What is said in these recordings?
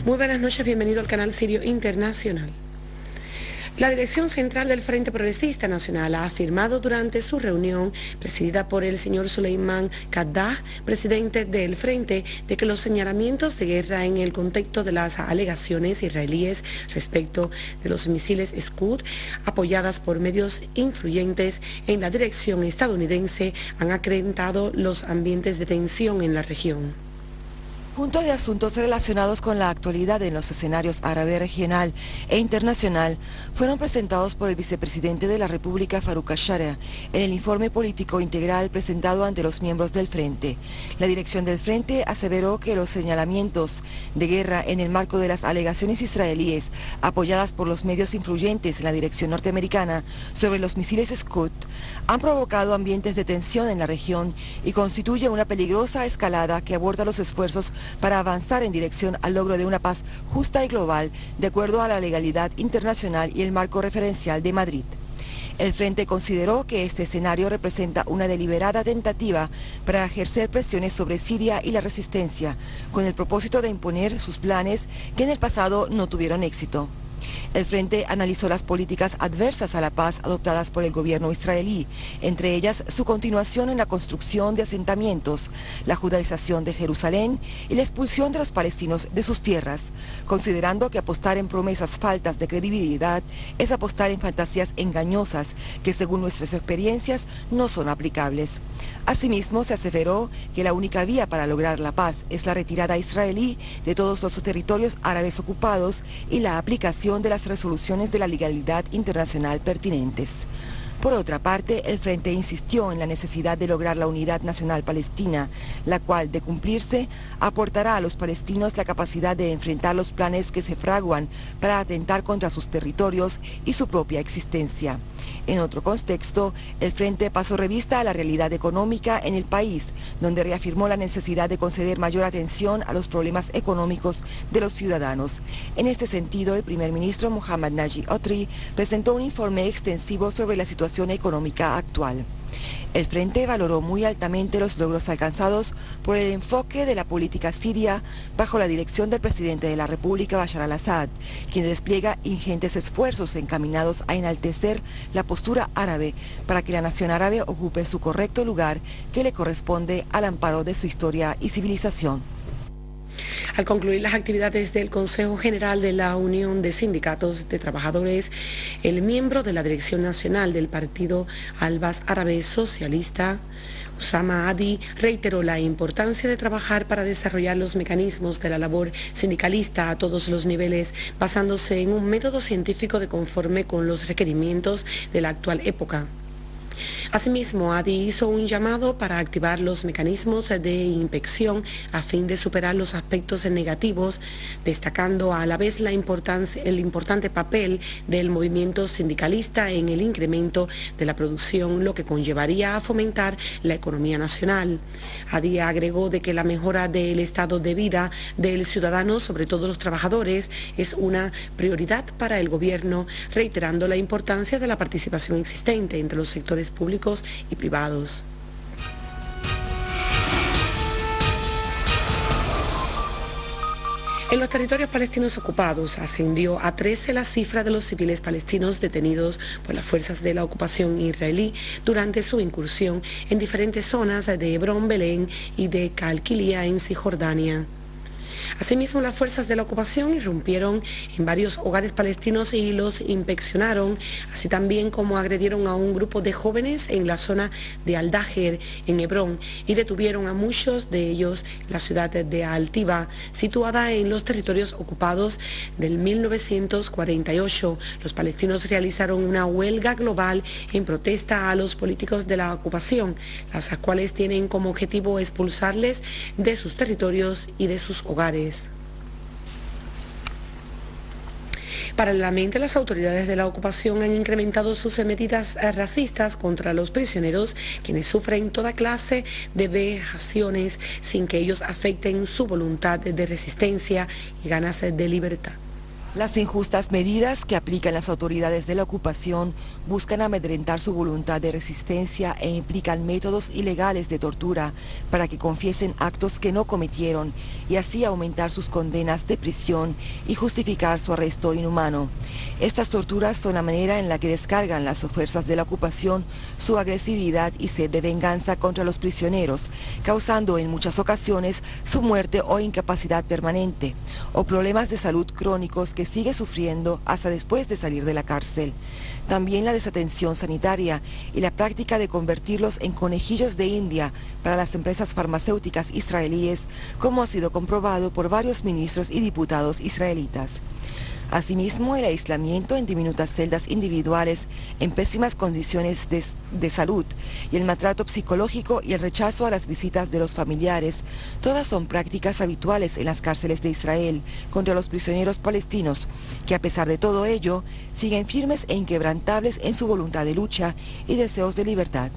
Muy buenas noches, bienvenido al canal Sirio Internacional. La Dirección Central del Frente Progresista Nacional ha afirmado durante su reunión, presidida por el señor Suleiman Kaddah, presidente del Frente, de que los señalamientos de guerra en el contexto de las alegaciones israelíes respecto de los misiles Scud, apoyadas por medios influyentes en la dirección estadounidense, han acrecentado los ambientes de tensión en la región. Junto de asuntos relacionados con la actualidad en los escenarios árabe regional e internacional fueron presentados por el vicepresidente de la República, Farouk al-Shara, en el informe político integral presentado ante los miembros del Frente. La dirección del Frente aseveró que los señalamientos de guerra en el marco de las alegaciones israelíes apoyadas por los medios influyentes en la dirección norteamericana sobre los misiles Scud han provocado ambientes de tensión en la región y constituye una peligrosa escalada que aborda los esfuerzos para avanzar en dirección al logro de una paz justa y global de acuerdo a la legalidad internacional y el marco referencial de Madrid. El Frente consideró que este escenario representa una deliberada tentativa para ejercer presiones sobre Siria y la resistencia, con el propósito de imponer sus planes que en el pasado no tuvieron éxito. El Frente analizó las políticas adversas a la paz adoptadas por el gobierno israelí, entre ellas su continuación en la construcción de asentamientos, la judaización de Jerusalén y la expulsión de los palestinos de sus tierras, considerando que apostar en promesas faltas de credibilidad es apostar en fantasías engañosas que según nuestras experiencias no son aplicables. Asimismo, se aseveró que la única vía para lograr la paz es la retirada israelí de todos los territorios árabes ocupados y la aplicación de las resoluciones de la legalidad internacional pertinentes. Por otra parte, el Frente insistió en la necesidad de lograr la unidad nacional palestina, la cual, de cumplirse, aportará a los palestinos la capacidad de enfrentar los planes que se fraguan para atentar contra sus territorios y su propia existencia. En otro contexto, el Frente pasó revista a la realidad económica en el país, donde reafirmó la necesidad de conceder mayor atención a los problemas económicos de los ciudadanos. En este sentido, el primer ministro Mohammad Naji Otri presentó un informe extensivo sobre la situación económica actual. El Frente valoró muy altamente los logros alcanzados por el enfoque de la política siria bajo la dirección del presidente de la República, Bashar al-Assad, quien despliega ingentes esfuerzos encaminados a enaltecer la postura árabe para que la nación árabe ocupe su correcto lugar que le corresponde al amparo de su historia y civilización. Al concluir las actividades del Consejo General de la Unión de Sindicatos de Trabajadores, el miembro de la Dirección Nacional del Partido Albas Árabe Socialista, Usama Adi, reiteró la importancia de trabajar para desarrollar los mecanismos de la labor sindicalista a todos los niveles, basándose en un método científico de conforme con los requerimientos de la actual época. Asimismo, Adi hizo un llamado para activar los mecanismos de inspección a fin de superar los aspectos negativos, destacando a la vez el importante papel del movimiento sindicalista en el incremento de la producción, lo que conllevaría a fomentar la economía nacional. Adi agregó de que la mejora del estado de vida del ciudadano, sobre todo los trabajadores, es una prioridad para el gobierno, reiterando la importancia de la participación existente entre los sectores públicos y privados. En los territorios palestinos ocupados ascendió a 13 la cifra de los civiles palestinos detenidos por las fuerzas de la ocupación israelí durante su incursión en diferentes zonas de Hebrón, Belén y de Calquilia en Cisjordania. Asimismo, las fuerzas de la ocupación irrumpieron en varios hogares palestinos y los inspeccionaron, así también como agredieron a un grupo de jóvenes en la zona de Al-Daher, en Hebrón, y detuvieron a muchos de ellos en la ciudad de Al-Tiba, situada en los territorios ocupados del 1948. Los palestinos realizaron una huelga global en protesta a los políticos de la ocupación, las cuales tienen como objetivo expulsarles de sus territorios y de sus hogares. Paralelamente, las autoridades de la ocupación han incrementado sus medidas racistas contra los prisioneros, quienes sufren toda clase de vejaciones sin que ellos afecten su voluntad de resistencia y ganas de libertad. Las injustas medidas que aplican las autoridades de la ocupación buscan amedrentar su voluntad de resistencia e implican métodos ilegales de tortura para que confiesen actos que no cometieron y así aumentar sus condenas de prisión y justificar su arresto inhumano. Estas torturas son la manera en la que descargan las fuerzas de la ocupación su agresividad y sed de venganza contra los prisioneros, causando en muchas ocasiones su muerte o incapacidad permanente, o problemas de salud crónicos que sigue sufriendo hasta después de salir de la cárcel. También la desatención sanitaria y la práctica de convertirlos en conejillos de India para las empresas farmacéuticas israelíes, como ha sido comprobado por varios ministros y diputados israelitas. Asimismo, el aislamiento en diminutas celdas individuales en pésimas condiciones de salud y el maltrato psicológico y el rechazo a las visitas de los familiares, todas son prácticas habituales en las cárceles de Israel contra los prisioneros palestinos, que a pesar de todo ello, siguen firmes e inquebrantables en su voluntad de lucha y deseos de libertad.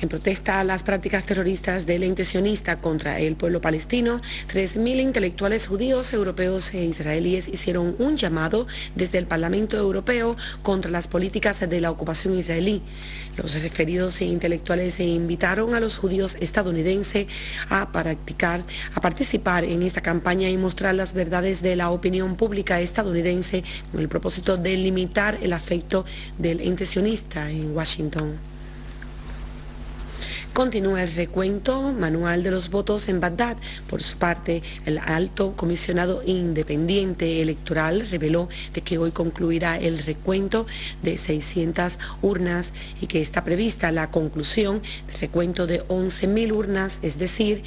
En protesta a las prácticas terroristas del ente sionista contra el pueblo palestino, 3.000 intelectuales judíos, europeos e israelíes hicieron un llamado desde el Parlamento Europeo contra las políticas de la ocupación israelí. Los referidos intelectuales se invitaron a los judíos estadounidenses a participar en esta campaña y mostrar las verdades de la opinión pública estadounidense con el propósito de limitar el afecto del ente sionista en Washington. Continúa el recuento manual de los votos en Bagdad. Por su parte, el alto comisionado independiente electoral reveló de que hoy concluirá el recuento de 600 urnas y que está prevista la conclusión del recuento de 11.000 urnas, es decir,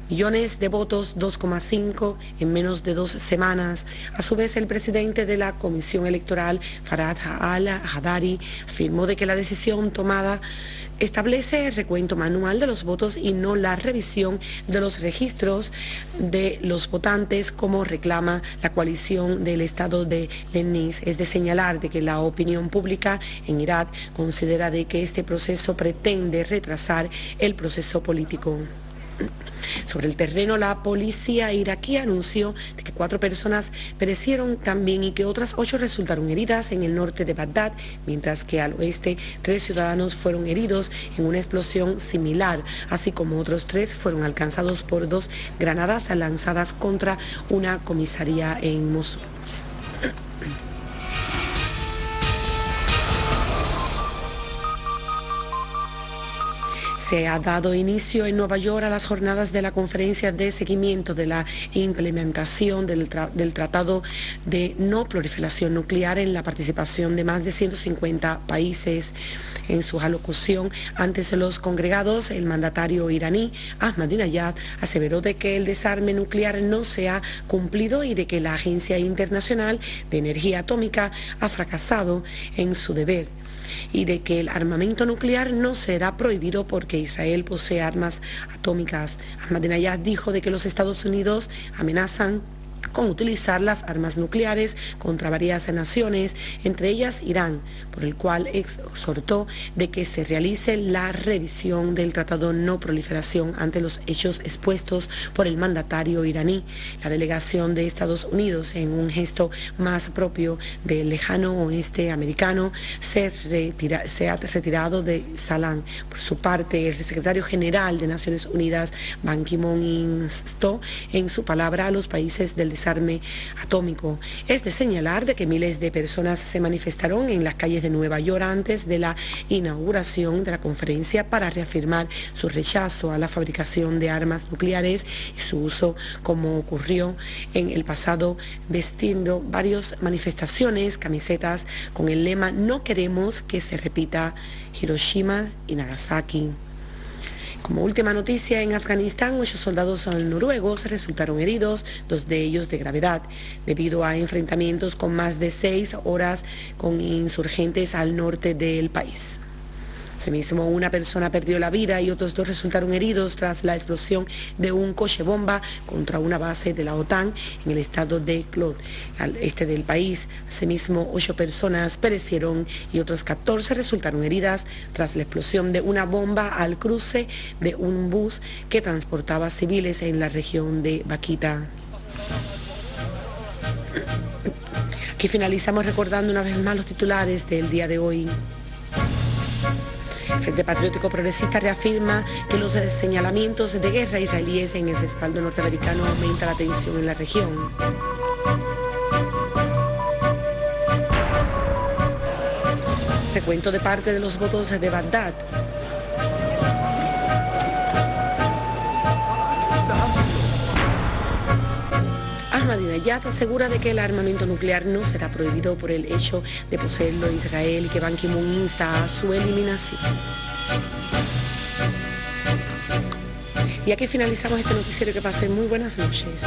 millones de votos, 2,5 en menos de 2 semanas. A su vez, el presidente de la Comisión Electoral, Farhad al-Hadari, afirmó de que la decisión tomada establece el recuento manual de los votos y no la revisión de los registros de los votantes como reclama la coalición del Estado de Lenis. Es de señalar de que la opinión pública en Irak considera de que este proceso pretende retrasar el proceso político. Sobre el terreno, la policía iraquí anunció de que 4 personas perecieron también y que otras 8 resultaron heridas en el norte de Bagdad, mientras que al oeste 3 ciudadanos fueron heridos en una explosión similar, así como otros 3 fueron alcanzados por 2 granadas lanzadas contra una comisaría en Mosul. Se ha dado inicio en Nueva York a las jornadas de la conferencia de seguimiento de la implementación del Tratado de No Proliferación Nuclear en la participación de más de 150 países. En su alocución ante los congregados, el mandatario iraní Ahmadinejad aseveró de que el desarme nuclear no se ha cumplido y de que la Agencia Internacional de Energía Atómica ha fracasado en su deber, y de que el armamento nuclear no será prohibido porque Israel posee armas atómicas. Ahmadinejad dijo de que los Estados Unidos amenazan con utilizar las armas nucleares contra varias naciones, entre ellas Irán, por el cual exhortó de que se realice la revisión del Tratado No Proliferación ante los hechos expuestos por el mandatario iraní. La delegación de Estados Unidos, en un gesto más propio del lejano oeste americano, se ha retirado de Salán. Por su parte, el secretario general de Naciones Unidas, Ban Ki-moon, instó en su palabra a los países del desarme atómico. Es de señalar de que miles de personas se manifestaron en las calles de Nueva York antes de la inauguración de la conferencia para reafirmar su rechazo a la fabricación de armas nucleares y su uso, como ocurrió en el pasado, vestiendo varias manifestaciones, camisetas con el lema "No queremos que se repita Hiroshima y Nagasaki". Como última noticia, en Afganistán, 8 soldados noruegos resultaron heridos, 2 de ellos de gravedad, debido a enfrentamientos con más de 6 horas con insurgentes al norte del país. Asimismo, una persona perdió la vida y otros 2 resultaron heridos tras la explosión de un coche bomba contra una base de la OTAN en el estado de Klod, al este del país. Asimismo, 8 personas perecieron y otras 14 resultaron heridas tras la explosión de una bomba al cruce de un bus que transportaba civiles en la región de Bakita. Aquí finalizamos recordando una vez más los titulares del día de hoy. El Frente Patriótico Progresista reafirma que los señalamientos de guerra israelíes en el respaldo norteamericano aumenta la tensión en la región. Recuento de parte de los votos de Bagdad. Ahmadinejad asegura de que el armamento nuclear no será prohibido por el hecho de poseerlo Israel y que Ban Ki-moon insta a su eliminación. Y aquí finalizamos este noticiero. Que pasen muy buenas noches.